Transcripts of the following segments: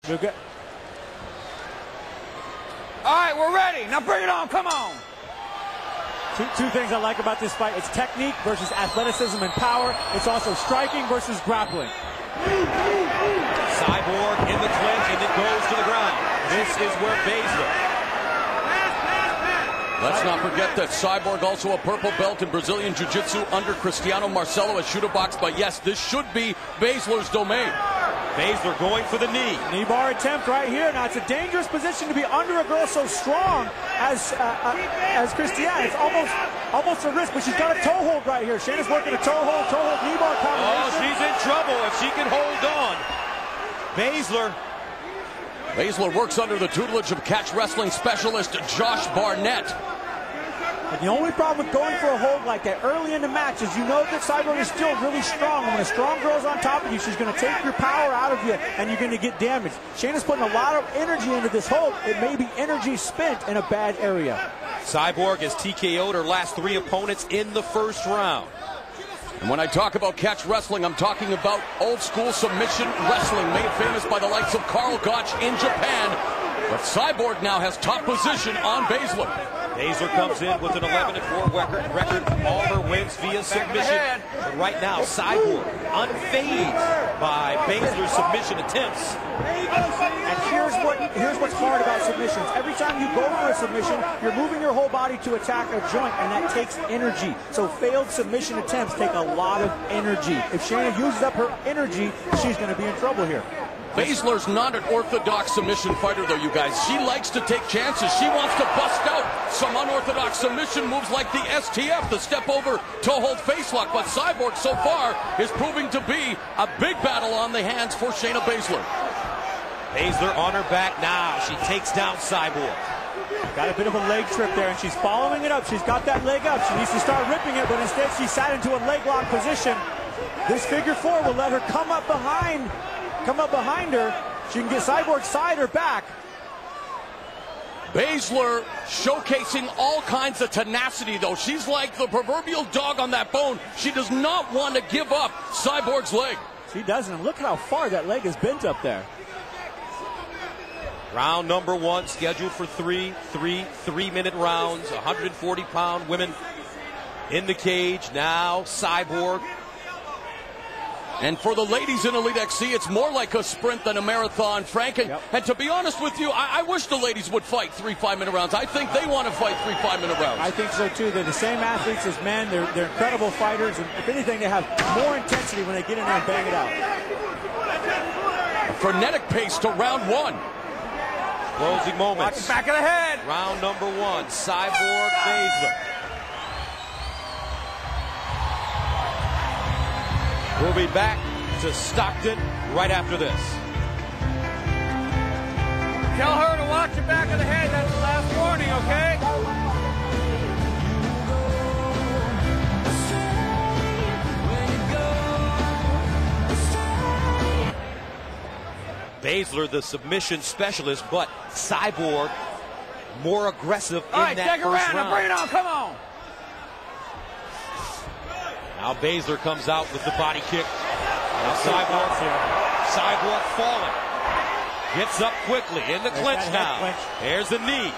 You're good. All right, we're ready. Now bring it on. Come on. Two things I like about this fight. It's technique versus athleticism and power. It's also striking versus grappling. Cyborg in the clinch, and it goes to the ground. This is where Baszler. Let's not forget that Cyborg also a purple belt in Brazilian Jiu-Jitsu under Cristiano Marcelo, a shooter box. But yes, this should be Baszler's domain. Baszler going for the knee. Knee bar attempt right here. Now, it's a dangerous position to be under a girl so strong as Cristiano. It's almost a risk, but she's got a toe hold right here. Shana's working a toe hold, knee bar combination. Oh, she's in trouble if she can hold on. Baszler works under the tutelage of catch wrestling specialist Josh Barnett. And the only problem with going for a hold like that early in the match is you know that Cyborg is still really strong. And when a strong girl's on top of you, she's going to take your power out of you, and you're going to get damaged. Shana's putting a lot of energy into this hold. It may be energy spent in a bad area. Cyborg has TKO'd her last 3 opponents in the first round. And when I talk about catch wrestling, I'm talking about old school submission wrestling, made famous by the likes of Karl Gotch in Japan. But Cyborg now has top position on Baszler. Baszler comes in with an 11-4 record, all her wins via submission. But right now, Cyborg unfazed by Baszler's submission attempts. And here's what's hard about submissions. Every time you go for a submission, you're moving your whole body to attack a joint, and that takes energy. So failed submission attempts take a lot of energy. If Shana uses up her energy, she's going to be in trouble here. Baszler's not an orthodox submission fighter, though, you guys. She likes to take chances. She wants to bust out some unorthodox submission moves like the STF, the step over toe hold face lock. But Cyborg so far is proving to be a big battle on the hands for Shayna Baszler. Baszler on her back now. She takes down Cyborg. Got a bit of a leg trip there, and she's following it up. She's got that leg up. She needs to start ripping it, but instead she sat into a leg lock position. This figure 4 will let her come up behind her. She can get Cyborg's side or back. Baszler showcasing all kinds of tenacity, though. She's like the proverbial dog on that bone. She does not want to give up Cyborg's leg. She doesn't. And look how far that leg is bent up there. Round number 1 scheduled for 3-minute rounds. 140-pound women in the cage. Now Cyborg. And for the ladies in Elite XC, it's more like a sprint than a marathon, Frank. And to be honest with you, I wish the ladies would fight 3 5-minute rounds. I think they want to fight 3 5-minute rounds. I think so, too. They're the same athletes as men. They're incredible fighters. And if anything, they have more intensity when they get in there and bang it out. A frenetic pace to round 1. Closing moments. Back of the head. Round number 1, Cyborg Baszler. We'll be back to Stockton right after this. Tell her to watch the back of the head. That's the last warning, okay? Baszler, the submission specialist, but Cyborg more aggressive in that take her first round. round. Bring it on, come on. Now Baszler comes out with the body kick. Now Cyborg falling. Gets up quickly in the clinch now. There's the knee.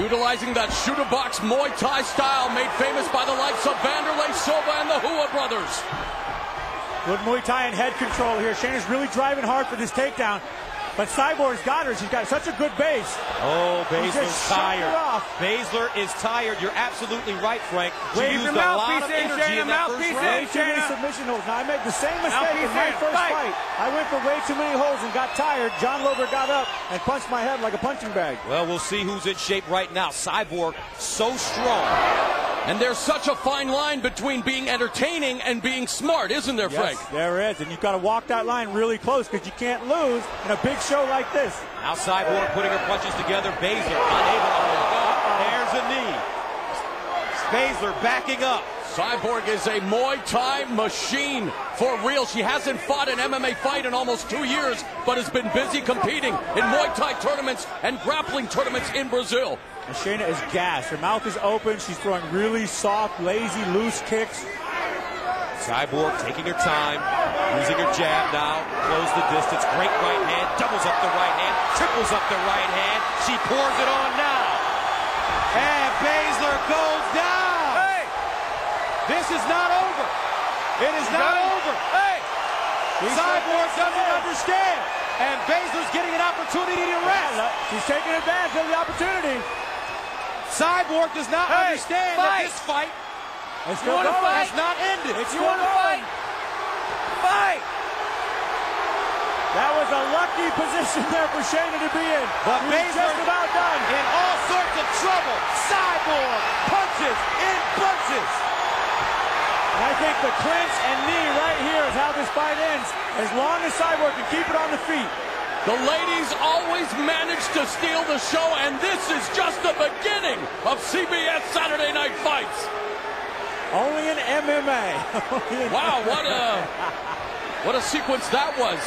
Utilizing that shooter box Muay Thai style made famous by the likes of Vanderlei Silva and the Hua brothers. Good Muay Thai and head control here. Shana's really driving hard for this takedown. But Cyborg's got her. She's got such a good base. Oh, Baszler's tired. Baszler is tired. You're absolutely right, Frank. She used a lot of energy in that first round. Way too many submission holds. Now, I made the same mistake in my first fight. I went for way too many holds and got tired. John Lober got up and punched my head like a punching bag. Well, we'll see who's in shape right now. Cyborg, so strong. And there's such a fine line between being entertaining and being smart, isn't there, Frank? Yes, there is. And you've got to walk that line really close because you can't lose in a big show like this. Now Cyborg putting her punches together. Baszler unable to hold on. There's a knee. Baszler backing up. Cyborg is a Muay Thai machine for real. She hasn't fought an MMA fight in almost 2 years, but has been busy competing in Muay Thai tournaments and grappling tournaments in Brazil. And Shana is gassed. Her mouth is open. She's throwing really soft, lazy, loose kicks. Cyborg taking her time, using her jab now, close the distance, great right hand, doubles up the right hand, triples up the right hand, she pours it on now. And Baszler goes down. Hey! This is not over. It is not over. Hey! Cyborg doesn't understand. And Baszler's getting an opportunity to rest. She's taking advantage of the opportunity. Cyborg does not understand that this fight has not ended. You want to fight? Fight! That was a lucky position there for Shana to be in. But Baszler's just about done. in all sorts of trouble. Cyborg punches in bunches. And I think the clinch and knee right here is how this fight ends. As long as Cyborg can keep it on the feet. The ladies always manage to steal the show, and this is just the beginning of CBS Saturday Night Fights. Only in MMA. Wow, what a sequence that was.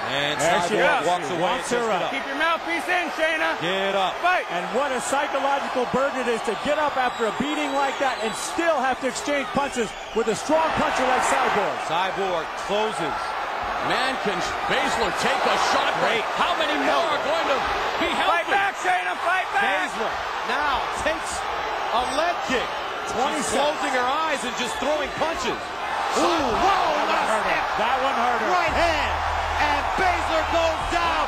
And There she Cyborg is. walks away and Walks says, her "Get up. up. Keep your mouthpiece in, Shana. Get up." Fight! And what a psychological burden it is to get up after a beating like that and still have to exchange punches with a strong puncher like Cyborg. Cyborg closes. Man, can Baszler take a shot? Great. How many more are going to be Fight healthy? back, Shana! Fight back! Baszler now takes a leg kick. 20 She's closing her eyes and just throwing punches. Ooh, Whoa, what a that one hurt her. step. That one hurt her. Right hand. And Baszler goes down.